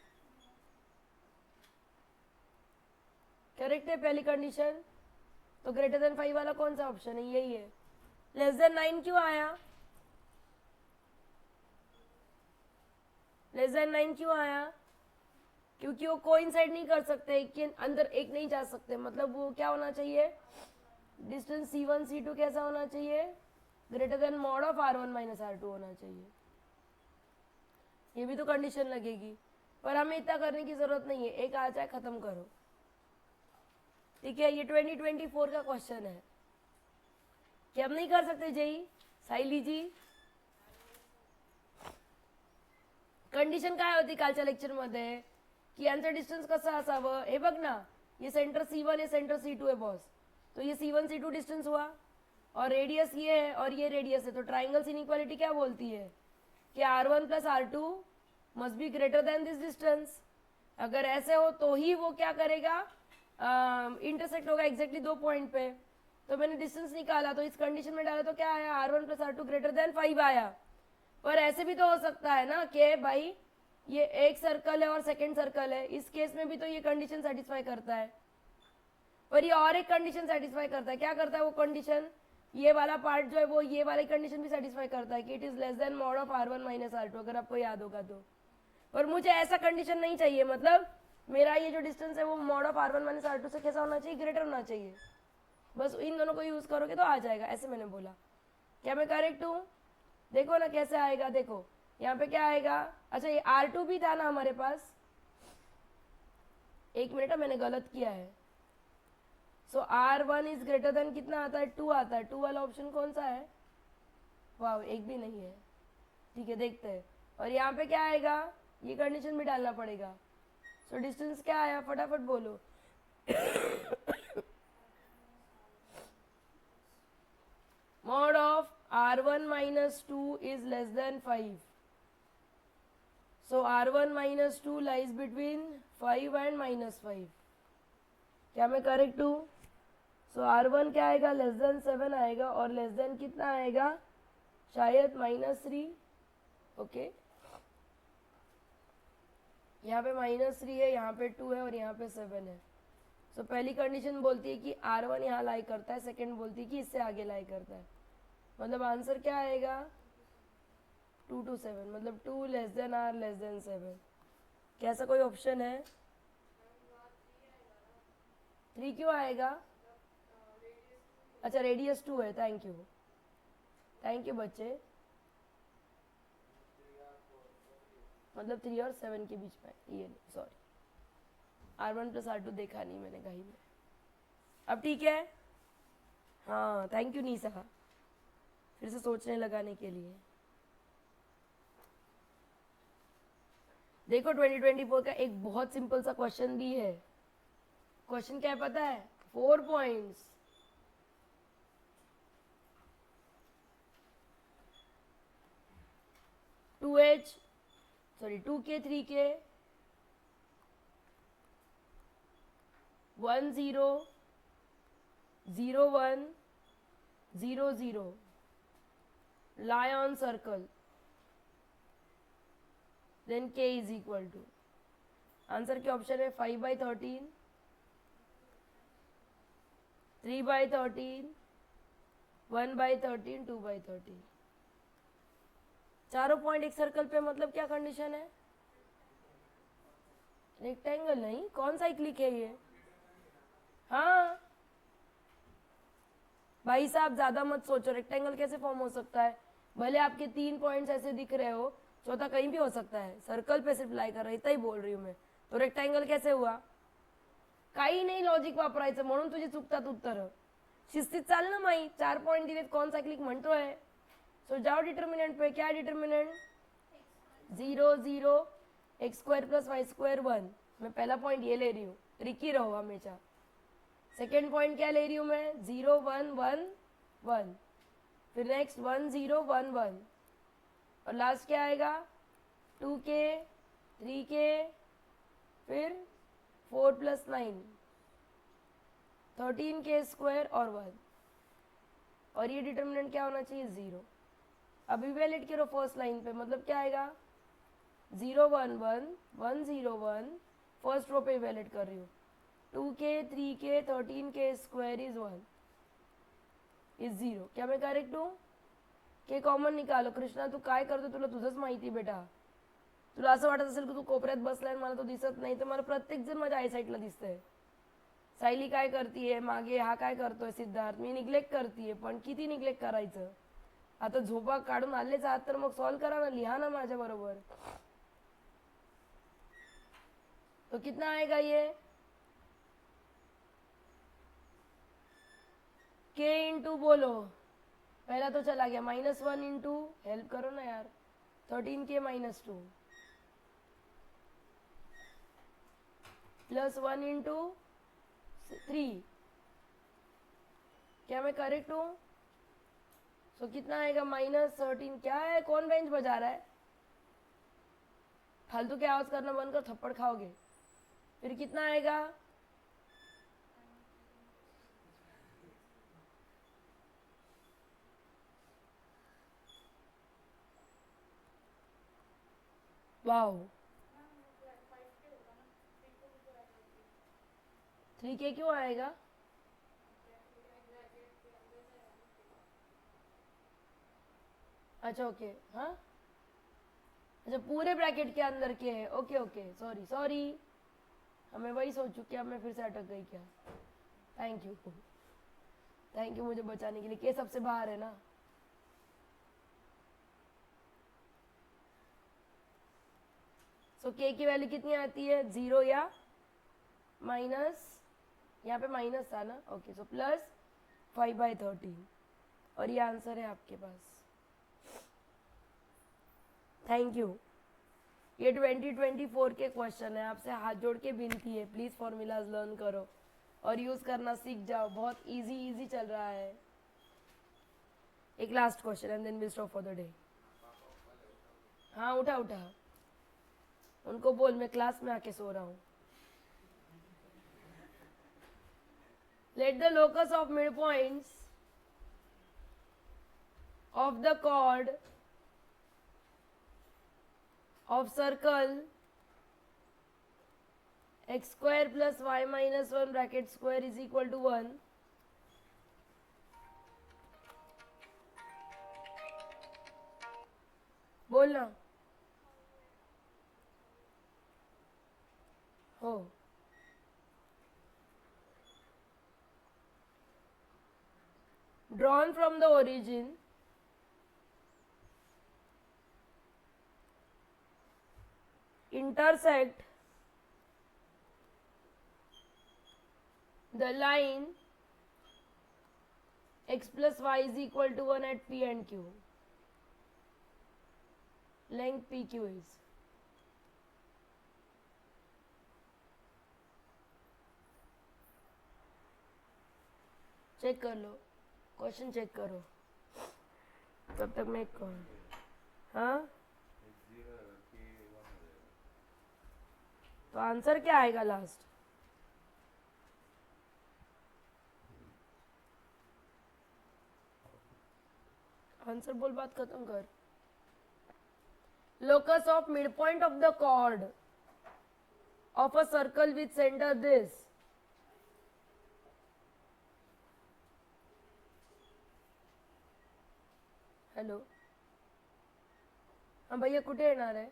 करेक्ट है पहली कंडीशन। तो ग्रेटर देन 5 वाला कौन सा ऑप्शन है, यही है। लेस देन 9 क्यों आया, लेस देन 9 क्यों आया, क्योंकि वो कोइंसाइड नहीं कर सकते, एक के अंदर एक नहीं जा सकते, मतलब वो क्या होना चाहिए, डिस्टेंस C1 C2 कैसा होना चाहिए, greater than mod of r1 - r2 होना चाहिए। ये भी तो कंडीशन लगेगी, पर हमें इतना करने की जरूरत नहीं है, एक आ जाए खत्म करो, ठीक है। ये 2024 का क्वेश्चन है, क्या हम नहीं कर सकते जेई सायली जी? कंडिशन काय होती कालच्या लेक्चर मध्ये की यांचं डिस्टन्स कसं असावं, हे बघ ना, ये सेंटर C1 ये सेंटर C2 है बॉस, तो ये C1 C2 डिस्टेंस हुआ और रेडियस ये है और ये रेडियस है, तो ट्राइंगल्स इनइक्वालिटी क्या बोलती है कि r1 + r2 must be greater than this distance. अगर ऐसे हो तो ही वो क्या करेगा, इंटरसेक्ट होगा एग्जैक्टली दो पॉइंट पे। तो मैंने डिस्टेंस निकाला, तो इस कंडीशन में डाला तो क्या आया, r1 + r2 ग्रेटर देन 5 आया। पर ऐसे भी तो हो सकता है ना कि भाई ये एक सर्कल है और सेकंड सर्कल है, इस केस में भी तो ये कंडीशन सेटिस्फाई करता है, पर ये और एक कंडीशन सेटिस्फाई करता है। क्या करता है वो कंडीशन, ये वाला पार्ट जो है वो ये वाली कंडीशन भी सेटिस्फाई करता है कि it is less than mod of r1 - r2, अगर आपको याद होगा तो। पर मुझे ऐसा कंडीशन नहीं चाहिए, मतलब मेरा ये जो डिस्टेंस है वो मॉड ऑफ r1 - r2 से कैसा होना चाहिए, ग्रेटर होना चाहिए। बस इन दोनों को यूज करोगे तो आ जाएगा, ऐसे मैंने बोला। क्या मैं करेक्ट हूँ? देखो ना कैसे आएगा, देखो यहाँ पे क्या आएगा। अच्छा ये r2 भी था ना हमारे पास, एक मिनट मैंने गलत किया है। सो r1 इज ग्रेटर देन कितना आता है, 2 आता है। 2 वाला ऑप्शन कौन सा है, वाह एक भी नहीं है, ठीक है देखते हैं। और यहाँ पे क्या आएगा, ये कंडीशन भी डालना पड़ेगा। सो डिस्टेंस क्या आया, फटाफट बोलो। mod of r1 minus 2 is less than 5. So r1 minus 2 lies between 5 and minus 5. क्या मैं करेक्ट हूँ? सो r1 क्या आएगा? लेस देन 7 आएगा, और लेस देन कितना आएगा? शायद -3. ओके, यहाँ पे -3 है, यहाँ पे 2 है और यहाँ पे 7 है. सो पहली कंडीशन बोलती है कि r1 यहाँ लाई करता है, सेकंड बोलती है कि इससे आगे लाई करता है. मतलब आंसर क्या आएगा? 2 to 7, मतलब 2 less than r less than 7. क्या ऐसा कोई ऑप्शन है? 3 क्यों आएगा? अच्छा, रेडियस 2 है. थैंक यू, थैंक यू बच्चे. मतलब 3 और 7 के बीच में, ये नहीं, सॉरी, r1 प्लस r2 देखा नहीं मैंने कहीं में. अब ठीक है. हाँ, थैंक यू नीसा, फिर से सोचने लगाने के लिए. देखो 2024 का एक बहुत सिंपल सा क्वेश्चन भी है. क्वेश्चन क्या है पता है? 4 points. Two h, sorry 2k 3k 1 0 0 1 0 0 lie on circle, then k is equal to. Answer के ऑप्शन है 5/13, 3/13, 1/13, 2/13. चारों पॉइंट एक सर्कल पे, मतलब क्या कंडीशन है? रेक्टेंगल नहीं, कौन साइक्लिक है ये? हाँ भाई साहब, ज्यादा मत सोचो. रेक्टेंगल कैसे फॉर्म हो सकता है? भले आपके 3 पॉइंट्स ऐसे दिख रहे हो, चौथा कहीं भी हो सकता है. सर्कल पे सिर्फ लाई कर रहा, इतना ही बोल रही हूँ मैं. तो रेक्टेंगल कैसे हुआ? काही नाही लॉजिक वापरायचं, म्हणून तुझी चुकतात उत्तर. शिस्तीत चाल ना माई. 4 पॉइंट दिलेत, कौन साइक्लिक म्हणतोय? सो जाओ डिटर्मिनेंट पे. क्या determinant? 0 0 x square plus y square 1. मैं पहला पॉइंट ये ले रही हूँ, ट्रिकी रहो हमेशा. सेकेंड पॉइंट क्या ले रही हूँ मैं? 0 1 1 1. फिर नेक्स्ट 1 0 1 1, और लास्ट क्या आएगा? 2k 3k, फिर 4 प्लस 9 13k स्क्वायर और 1. और ये डिटर्मिनेंट क्या होना चाहिए? 0. अब इवैल्यूएट करो फर्स्ट लाइन पे, मतलब क्या आएगा? 0 1 1 1 0 1. फर्स्ट रो पे इवैल्यूएट कर रही हूँ. 2k 3k 13k square is 1 is 0. क्या मैं करेक्ट हूँ? के कॉमन निकालो. कृष्णा तू काय करतो? तुला तुझंच माहिती बेटा. तुला असं वाटत असेल की तू कोपऱ्यात बसलाय, मला तो दिसत नाही. तर मला प्रत्येक जण माझ्या आयसाईटला दिसतंय. सायली काय करतीये मागे, हा काय करतोय सिद्धार्थ. मी निग्लेक्ट करतीये, पण किती निग्लेक्ट करायचं? आता झोपा काढून आलेच आहात तर मग सॉल्व करा ना, लिहा ना माझ्या बरोबर. तो कितना आएगा ये? k इंटू बोलो. पहला तो चला गया. -1 इंटू, हेल्प करो ना यार, 13k -2 प्लस 1 इंटू 3. क्या मैं करेक्ट हूँ? सो कितना आएगा? -13. क्या है, कौन बेंच बजा रहा है? फालतू के आवाज करना बंद कर, थप्पड़ खाओगे. फिर कितना आएगा? वाओ, 3k क्यों आएगा? अच्छा ओके. हाँ अच्छा, पूरे ब्रैकेट के अंदर के है. Okay okay, sorry sorry. हमें वही सोचू कि अब मैं फिर से अटक गई क्या. थैंक यू, थैंक यू मुझे बचाने के लिए. के सबसे बाहर है ना. सो के की वैल्यू कितनी आती है? 0 या माइनस, यहाँ पे माइनस था ना. Okay, so plus 5/13. और ये आंसर है आपके पास. Thank you. ये 2024 के क्वेश्चन है. आपसे हाथ जोड़ के विनती है, प्लीज़ फॉर्मूलाज लर्न करो और यूज़ करना सीख जाओ. बहुत इजी चल रहा है. एक last question and then will stop for the day. हाँ उठा उठा, उनको बोल मैं क्लास में आके सो रहा हूँ. Let the locus of mid points of the chord of circle x square plus y minus 1 bracket square is equal to 1. बोलना हो. Drawn from the origin intersect the line x plus y is equal to 1 at P and Q. Length PQ is. Check कर लो, क्वेश्चन चेक करो, तब तक मैं कौन. हाँ तो आंसर क्या आएगा लास्ट. आंसर बोल, बात खत्म कर. Locus of midpoint of the chord of a circle with center this. Hello, हा भैया कुठे येणार आहे,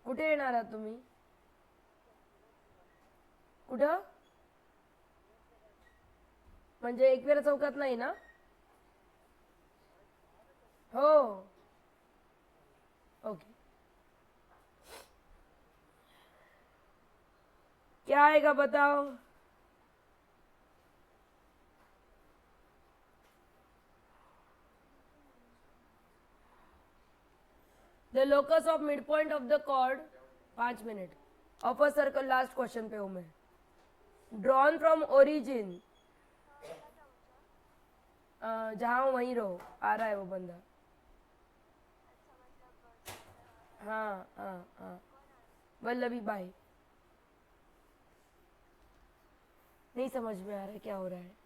कुठे येणार आहात तुम्ही, कुठं म्हणजे एकविरा चौकात नाही ना. हो ओके. क्या आएगा बताओ. The locus of midpoint of the chord 5 minute of a circle. Last question पे हूँ मैं. Drawn from origin. जहाँ हो वहीं रहो, आ रहा है वो बंदा. हाँ हाँ हाँ वल्लभी भाई. नहीं समझ में आ रहा है क्या हो रहा है.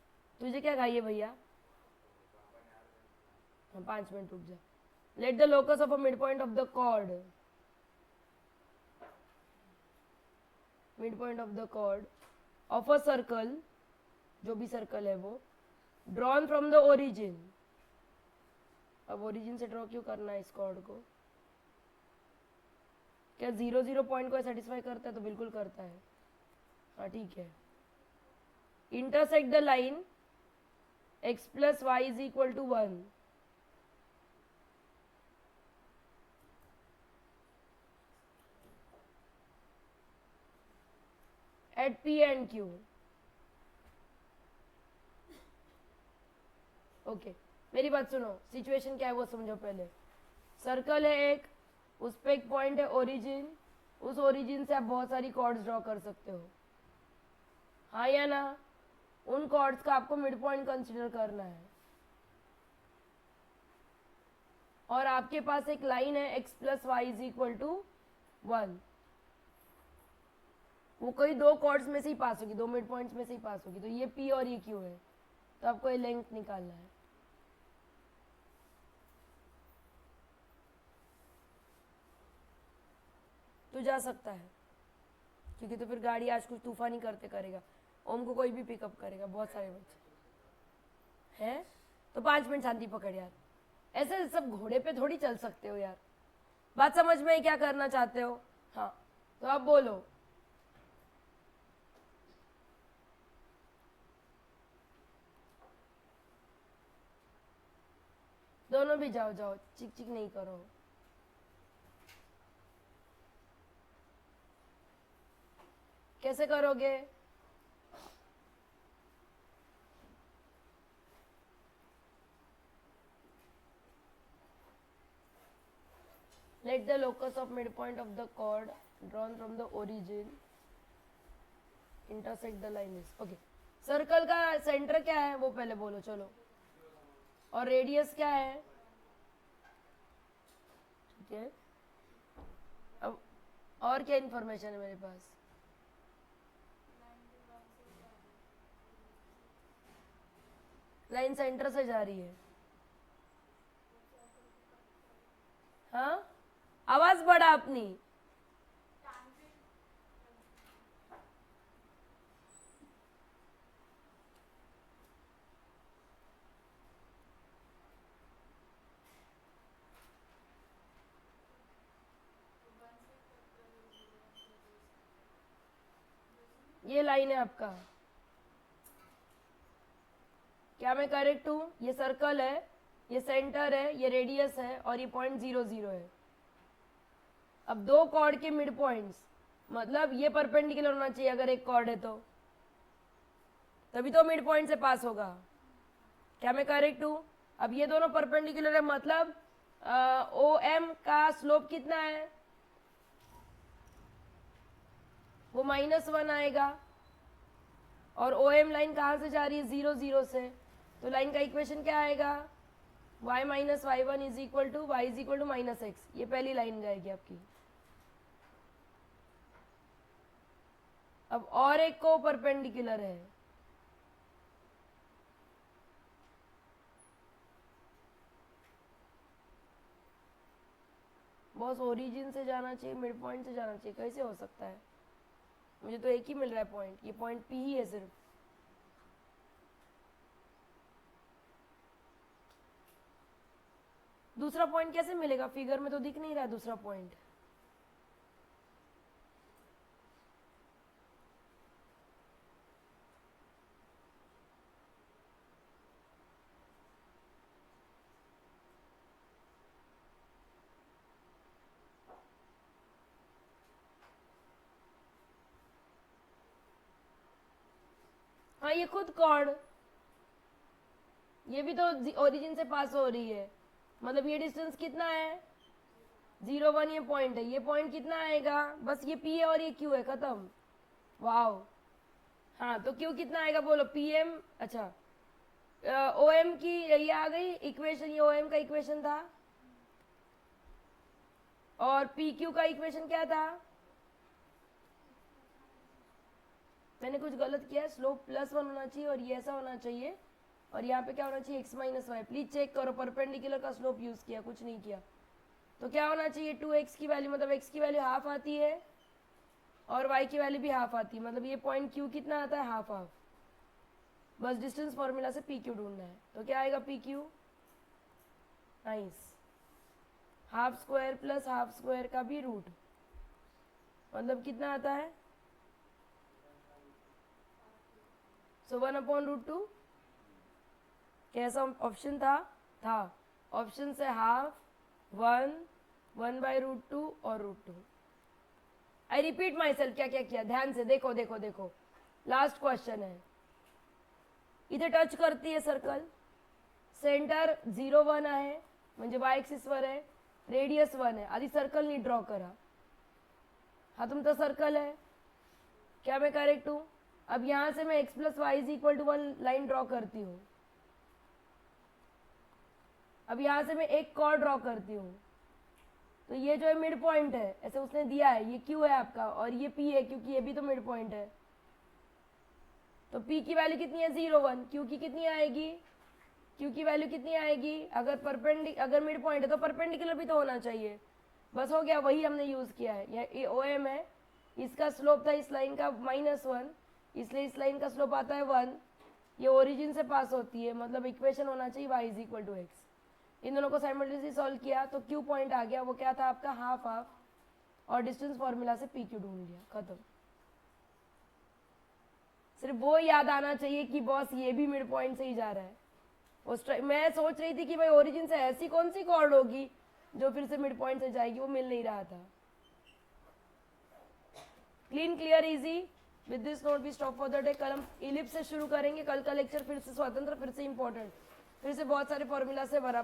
तुझे क्या चाहिए भैया. हाँ 5 मिनट रुक जा. Let the locus of a midpoint of the chord, midpoint of the chord of a circle, जो भी सर्कल है वो, drawn from the origin. अब ओरिजिन से ड्रॉ क्यों करना है इस कॉर्ड को. क्या 0 पॉइंट को सेटिस्फाई करता है, तो बिल्कुल करता है. हाँ ठीक है. Intersect the line x plus y is equal to 1. at P and Q. Okay मेरी बात सुनो, सिचुएशन क्या है वो समझो पहले. सर्कल है एक, उस पे एक पॉइंट है ओरिजिन, उस ओरिजिन से आप बहुत सारी कॉर्ड्स ड्रॉ कर सकते हो. हाँ या ना. उन कॉर्ड्स का आपको मिड पॉइंट कंसिडर करना है. और आपके पास एक लाइन है x plus y is equal to 1. वो कोई दो कॉर्ड्स में से ही पास होगी, दो मिड पॉइंट्स में से ही पास होगी. तो ये P और ये Q है, तो आपको ये लेंथ निकालना है. तो जा सकता है, क्योंकि तो फिर गाड़ी आज कुछ तूफानी करते करेगा. ओम को कोई भी पिकअप करेगा, बहुत सारे बच्चे हैं. तो 5 मिनट शांति पकड़ यार. ऐसे सब घोड़े पे थोड़ी चल सकते हो यार. बात समझ में क्या करना चाहते हो. हाँ तो आप बोलो. दोनों भी जाओ जाओ, चिक चिक नहीं करो. कैसे करोगे. Let the locus of midpoint of the chord drawn from the origin intersect the line is. Okay. Circle का सेंटर क्या है वो पहले बोलो. चलो और रेडियस क्या है, ठीक है। अब और क्या इन्फॉर्मेशन है मेरे पास, लाइन सेंटर से जा रही है। हाँ, आवाज बढ़ा अपनी। ये लाइन है आपका, क्या मैं करेक्ट हूँ? ये सर्कल है, ये सेंटर है, ये रेडियस है और ये पॉइंट 0 0 है। अब दो कॉर्ड के मिड पॉइंट्स, मतलब ये परपेंडिकुलर होना चाहिए अगर एक कॉर्ड है तो, तभी तो मिड पॉइंट से पास होगा। क्या मैं करेक्ट हूँ? अब ये दोनों परपेंडिकुलर है, मतलब ओ एम का स्लोप कितना है, वो -1 आएगा। और ओ एम लाइन कहाँ से जा रही है, 0 0 से, तो लाइन का इक्वेशन क्या आएगा, y minus y one is equal to y is equal to minus x. ये पहली लाइन जाएगी आपकी। अब और एक को परपेंडिकुलर है, बॉस ओरिजिन से जाना चाहिए, मिड पॉइंट से जाना चाहिए, कैसे हो सकता है? मुझे तो एक ही मिल रहा है पॉइंट, ये पॉइंट पी ही है सिर्फ। दूसरा पॉइंट कैसे मिलेगा, फिगर में तो दिख नहीं रहा है दूसरा पॉइंट। हाँ, ये खुद कॉर्ड, ये भी तो ओरिजिन से पास हो रही है, मतलब ये डिस्टेंस कितना है, 0 1, ये पॉइंट है, ये पॉइंट कितना आएगा, बस ये पी है और ये क्यू है, खत्म। वाओ। हाँ, तो क्यू कितना आएगा बोलो, पी एम, अच्छा ओ एम की ये आ गई इक्वेशन, ये ओ एम का इक्वेशन था, और पी क्यू का इक्वेशन क्या था, मैंने कुछ गलत किया है, स्लोप +1 होना चाहिए और ये ऐसा होना चाहिए, और यहाँ पे क्या होना चाहिए, x minus y. Please check करो, परपेंडिकुलर का स्लोप यूज किया, कुछ नहीं किया। तो क्या होना चाहिए, 2x की वैल्यू, मतलब x की वैल्यू हाफ आती है और y की वैल्यू भी हाफ आती है, मतलब ये पॉइंट q कितना आता है, हाफ हाफ। बस डिस्टेंस फॉर्मूला से pq ढूंढना है, तो क्या आएगा pq, nice, half square plus half square का भी रूट, मतलब कितना आता है, सो 1/√2। कैसा ऑप्शन था ऑप्शन से हाफ, 1, 1/√2 और √2। आई रिपीट माई सेल्फ, क्या क्या किया, ध्यान से देखो देखो देखो, लास्ट क्वेश्चन है, इथे टच करती है सर्कल, सेंटर 0 1 आहे, म्हणजे वाय एक्सिसवर आहे, रेडियस 1 है, आधी सर्कल नीट ड्रॉ करा, हा तुमचा सर्कल है, क्या मैं करेक्ट हूँ? अब यहां से मैं x plus y is equal to 1 line draw करती हूँ, अब यहां से मैं एक कॉर्ड ड्रॉ करती हूँ, तो ये जो है मिड पॉइंट है, ऐसे उसने दिया है, ये Q है आपका और ये P है, क्योंकि ये भी तो मिड पॉइंट है। तो P की वैल्यू कितनी है, 0 1, Q की कितनी आएगी, Q की वैल्यू कितनी आएगी, अगर मिड पॉइंट है तो परपेंडिकुलर भी तो होना चाहिए, बस हो गया, वही हमने यूज किया है। ये ओ एम है, इसका स्लोप था इस लाइन का -1, इसलिए इस लाइन का स्लोप आता है 1, ये ओरिजिन से पास होती है, मतलब इक्वेशन होना चाहिए y is equal to x. इन दोनों को साइमल्टेनियसली सॉल्व किया तो Q पॉइंट आ गया, वो क्या था आपका, हाफ हाफ, और डिस्टेंस फॉर्मूला से PQ ढूंढ लिया, खत्म। सिर्फ वो याद आना चाहिए कि बॉस ये भी मिड पॉइंट से ही जा रहा है। मैं सोच रही थी कि भाई ओरिजिन से ऐसी कौन सी कॉर्ड होगी जो फिर से मिड पॉइंट से जाएगी, वो मिल नहीं रहा था। Clean, clear, easy. With this note we stop for the day. कल हम इलिप्स से शुरू करेंगे, कल का लेक्चर फिर से स्वतंत्र, फिर से इंपॉर्टेंट, फिर से बहुत सारे फॉर्मूला से भरा